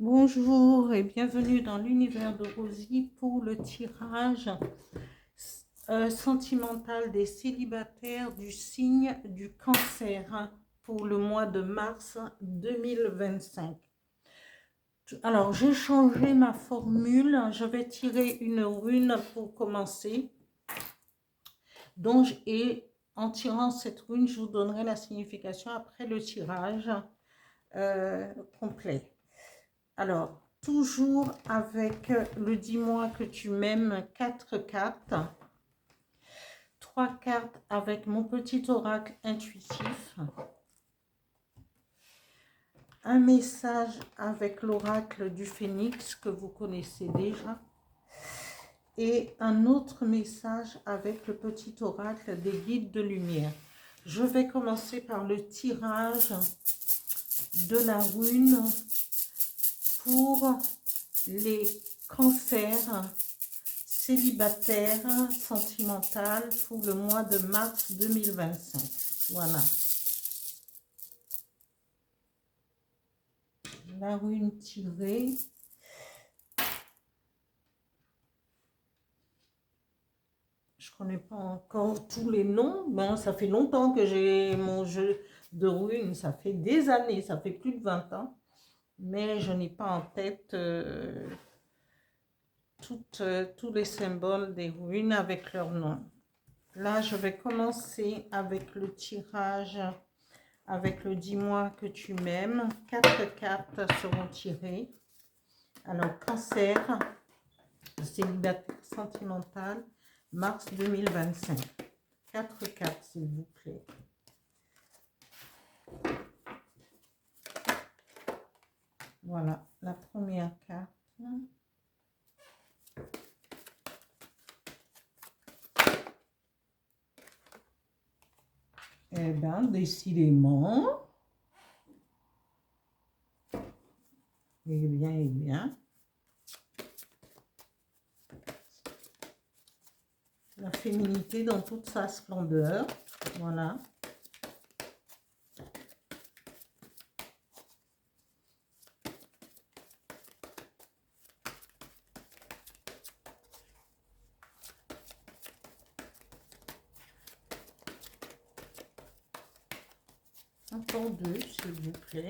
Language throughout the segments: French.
Bonjour et bienvenue dans l'univers de Rosie pour le tirage sentimental des célibataires du signe du cancer pour le mois de mars 2025. Alors, j'ai changé ma formule. Je vais tirer une rune pour commencer. Et en tirant cette rune, je vous donnerai la signification après le tirage complet. Alors, toujours avec le dis-moi que tu m'aimes, 4 cartes. 3 cartes avec mon petit oracle intuitif. Un message avec l'oracle du phénix que vous connaissez déjà. Et un autre message avec le petit oracle des guides de lumière. Je vais commencer par le tirage de la rune pour les cancers célibataires sentimentales pour le mois de mars 2025. Voilà. La rune tirée. Je ne connais pas encore tous les noms. Bon, ça fait longtemps que j'ai mon jeu de runes. Ça fait des années, ça fait plus de 20 ans. Mais je n'ai pas en tête tous les symboles des runes avec leur nom. Là, je vais commencer avec le tirage, avec le dis-moi que tu m'aimes. 4 cartes seront tirées. Alors, cancer, célibataire sentimental, mars 2025. 4 cartes, s'il vous plaît. Voilà, la première carte. Eh bien, décidément. Eh bien, eh bien. La féminité dans toute sa splendeur. Voilà. Encore 2, s'il vous plaît.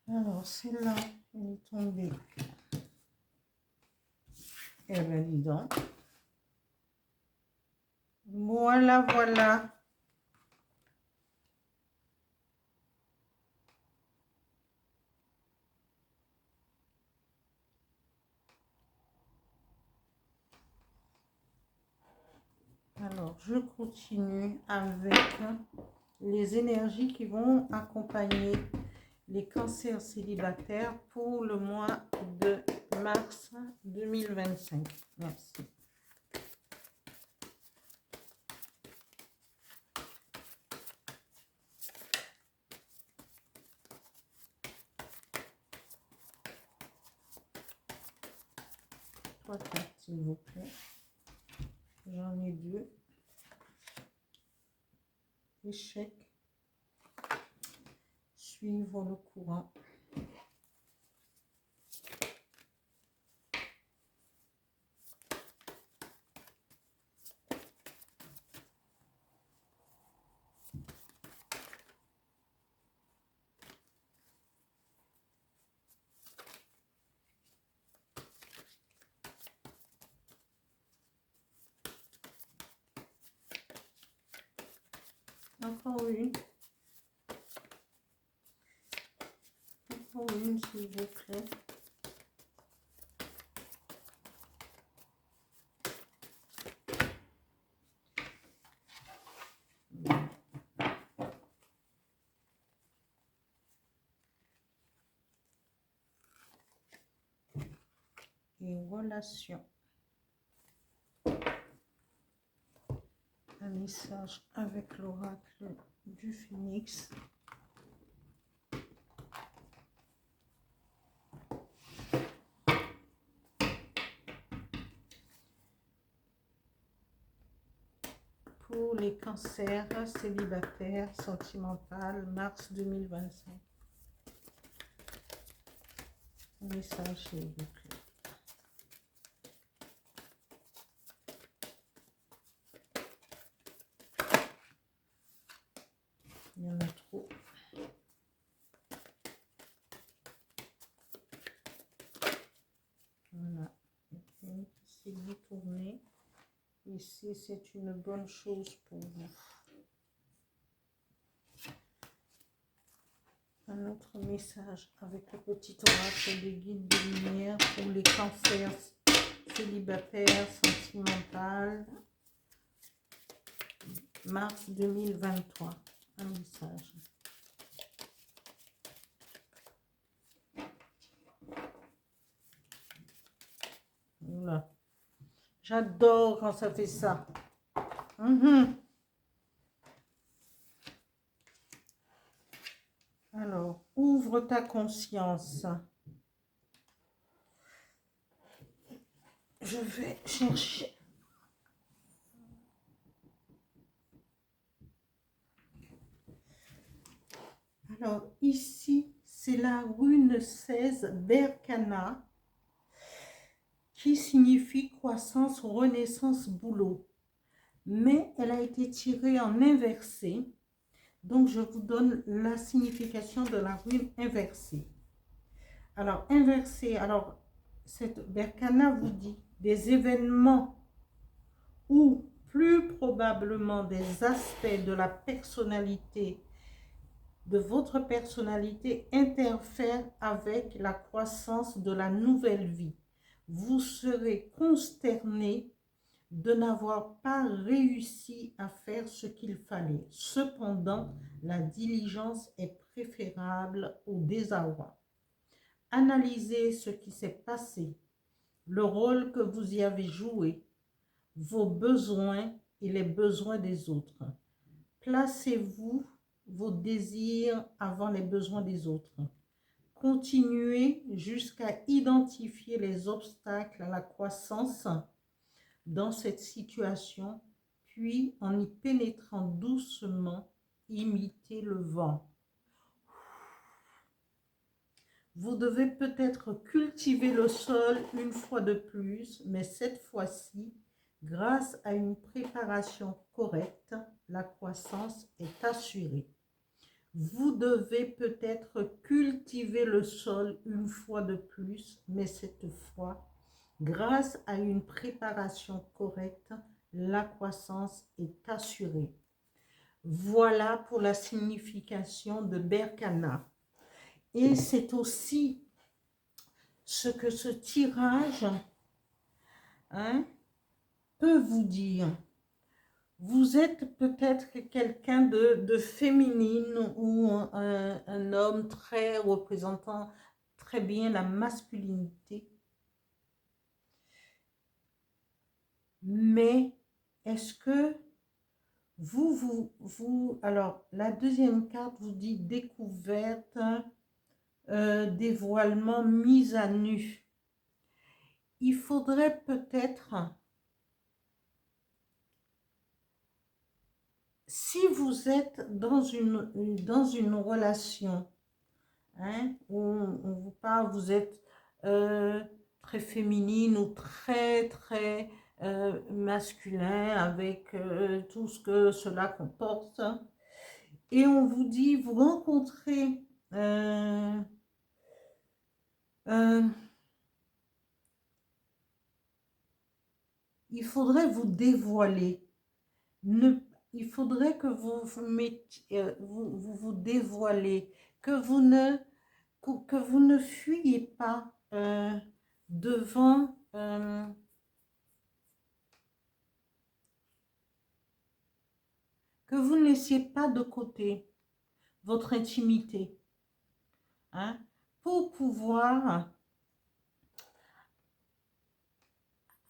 Alors, celle-là, elle est tombée. Eh bien, dis donc. Voilà, voilà. Alors, je continue avec les énergies qui vont accompagner les cancers célibataires pour le mois de mars 2025. Merci. Trois cartes, s'il vous plaît. J'en ai 2. Échec. Suivre le courant. Encore une. Encore une, s'il vous plaît. Et relation. Un message avec l'oracle du phénix. pour les cancers célibataires, sentimentales, mars 2025. Message s'il vous plaît. Il y en a trop. Voilà. Si vous tournez, ici c'est une bonne chose pour vous. Un autre message avec le petit oracle des guides de lumière pour les cancers célibataires, sentimentales, mars 2023. Un message. Voilà. J'adore quand ça fait ça. Alors, ouvre ta conscience. Je vais chercher. Alors, ici, c'est la rune 16, Berkana, qui signifie croissance, renaissance, boulot. Mais elle a été tirée en inversé. Donc, je vous donne la signification de la rune inversée. Alors, inversée, alors, cette Berkana vous dit des événements ou plus probablement des aspects de la personnalité, de votre personnalité interfèrent avec la croissance de la nouvelle vie. Vous serez consterné de n'avoir pas réussi à faire ce qu'il fallait. Cependant, la diligence est préférable au désarroi. Analysez ce qui s'est passé, le rôle que vous y avez joué, vos besoins et les besoins des autres. Placez-vous vos désirs avant les besoins des autres. Continuez jusqu'à identifier les obstacles à la croissance dans cette situation, puis en y pénétrant doucement, imitez le vent. Vous devez peut-être cultiver le sol une fois de plus, mais cette fois-ci, grâce à une préparation correcte, la croissance est assurée. Vous devez peut-être cultiver le sol une fois de plus, mais cette fois, grâce à une préparation correcte, la croissance est assurée. Voilà pour la signification de Berkana. Et c'est aussi ce que ce tirage peut vous dire. Vous êtes peut-être quelqu'un de féminine ou un homme très représentant très bien la masculinité. Mais est-ce que alors la deuxième carte vous dit découverte, dévoilement, mise à nu. Il faudrait peut-être, si vous êtes dans une relation, où on vous parle, vous êtes très féminine ou très masculin avec tout ce que cela comporte, et on vous dit, vous rencontrez il faudrait vous dévoiler. Il faudrait que vous vous dévoilez, que vous ne fuyez pas devant que vous ne laissiez pas de côté votre intimité, pour pouvoir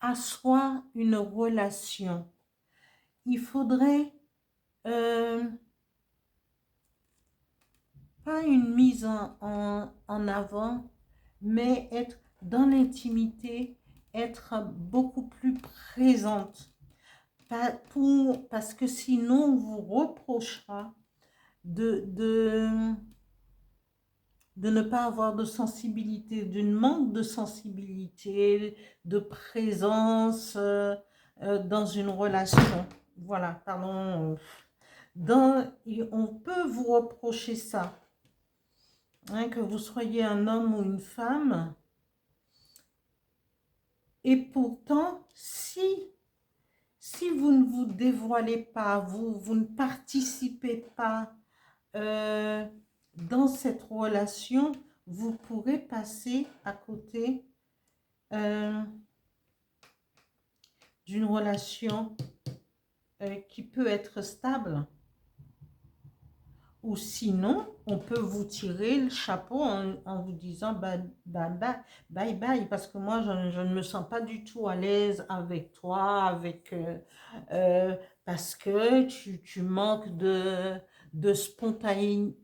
asseoir une relation. Il faudrait pas une mise en avant, mais être dans l'intimité, être beaucoup plus présente. Parce que sinon, on vous reprochera de ne pas avoir de sensibilité, d'une manque de sensibilité, de présence dans une relation. Voilà, pardon. On peut vous reprocher ça, hein, que vous soyez un homme ou une femme. Et pourtant, si vous ne vous dévoilez pas, vous ne participez pas dans cette relation, vous pourrez passer à côté d'une relation qui peut être stable. Ou sinon, on peut vous tirer le chapeau en vous disant bye bye, parce que moi, je ne me sens pas du tout à l'aise avec toi, parce que tu manques de spontanéité,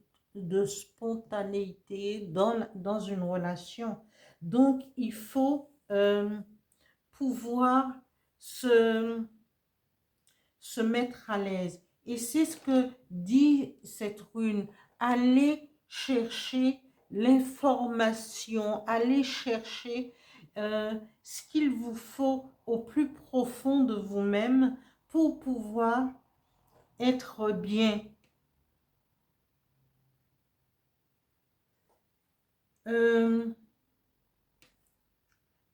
dans une relation. Donc, il faut pouvoir se mettre à l'aise. Et c'est ce que dit cette rune. Allez chercher l'information, allez chercher ce qu'il vous faut au plus profond de vous-même pour pouvoir être bien.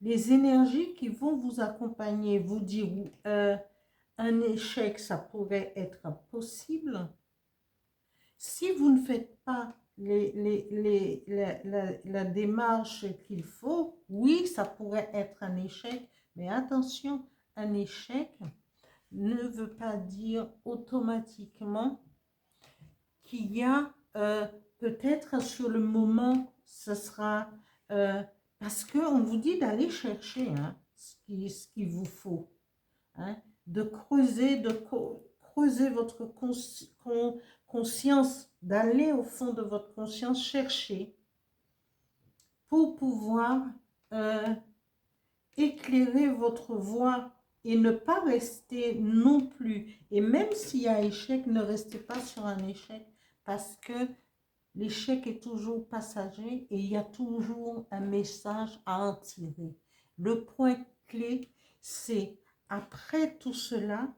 Les énergies qui vont vous accompagner, vous dire un échec, ça pourrait être possible. Si vous ne faites pas la démarche qu'il faut, oui, ça pourrait être un échec. Mais attention, un échec ne veut pas dire automatiquement qu'il y a peut-être sur le moment, ce sera parce qu'on vous dit d'aller chercher ce qu'il vous faut, hein, de creuser, votre conscience, d'aller au fond de votre conscience, chercher pour pouvoir éclairer votre voie et ne pas rester non plus. Et même s'il y a échec, ne restez pas sur un échec, parce que l'échec est toujours passager et il y a toujours un message à en tirer. Le point clé, c'est après tout cela,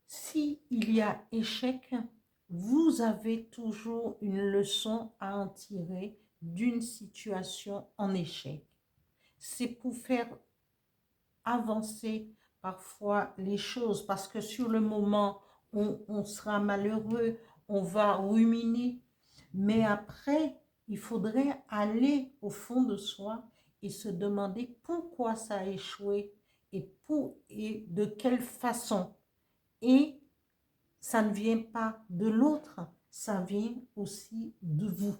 si il y a échec, vous avez toujours une leçon à en tirer d'une situation en échec. C'est pour faire avancer parfois les choses, parce que sur le moment, on sera malheureux, on va ruminer, mais après, il faudrait aller au fond de soi et se demander pourquoi ça a échoué et de quelle façon. Et ça ne vient pas de l'autre, ça vient aussi de vous.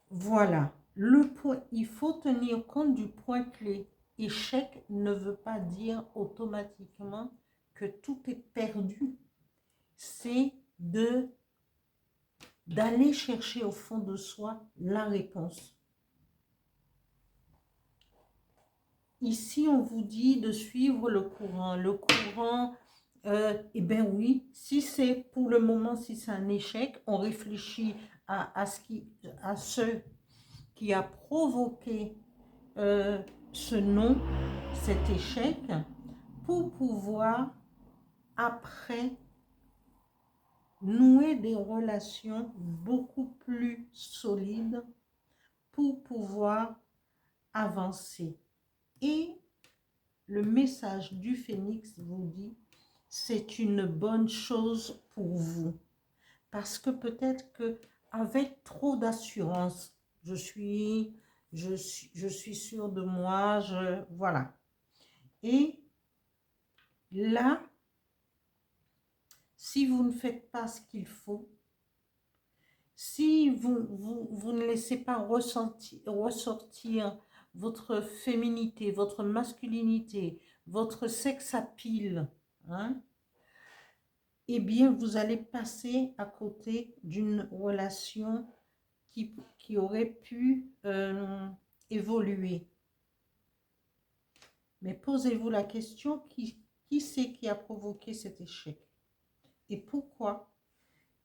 Voilà, le point, il faut tenir compte du point clé. Échec ne veut pas dire automatiquement que tout est perdu. C'est d'aller chercher au fond de soi la réponse. Ici, on vous dit de suivre le courant. Le courant, eh bien oui, si c'est pour le moment, si c'est un échec, on réfléchit à ce qui a provoqué ce non, cet échec, pour pouvoir après nouer des relations beaucoup plus solides pour pouvoir avancer. Et le message du phénix vous dit, c'est une bonne chose pour vous. Parce que peut-être que avec trop d'assurance, je suis sûre de moi, voilà. Et là, si vous ne faites pas ce qu'il faut, si vous ne laissez pas ressortir votre féminité, votre masculinité, votre sex appeal, hein, eh bien, vous allez passer à côté d'une relation qui aurait pu évoluer. Mais posez-vous la question, Qui c'est qui a provoqué cet échec? Et pourquoi?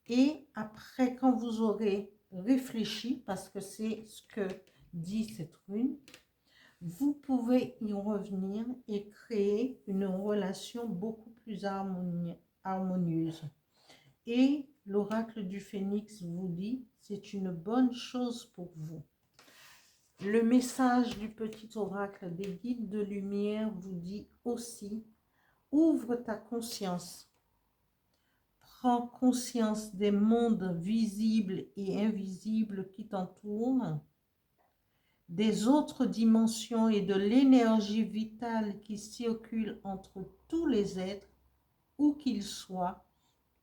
Et après, quand vous aurez réfléchi, parce que c'est ce que dit cette rune, vous pouvez y revenir et créer une relation beaucoup plus harmonieuse. Et l'oracle du phénix vous dit, c'est une bonne chose pour vous. Le message du petit oracle des guides de lumière vous dit aussi, ouvre ta conscience. Prends conscience des mondes visibles et invisibles qui t'entourent, des autres dimensions et de l'énergie vitale qui circule entre tous les êtres, où qu'ils soient.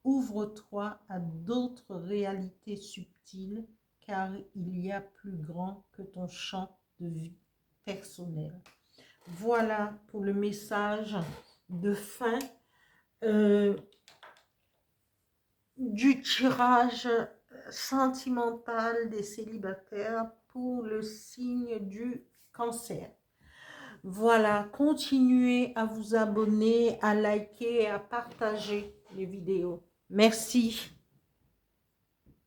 Ouvre-toi à d'autres réalités subtiles, car il y a plus grand que ton champ de vie personnel. Voilà pour le message de fin du tirage sentimental des célibataires pour le signe du cancer. Voilà, continuez à vous abonner, à liker et à partager les vidéos. Merci.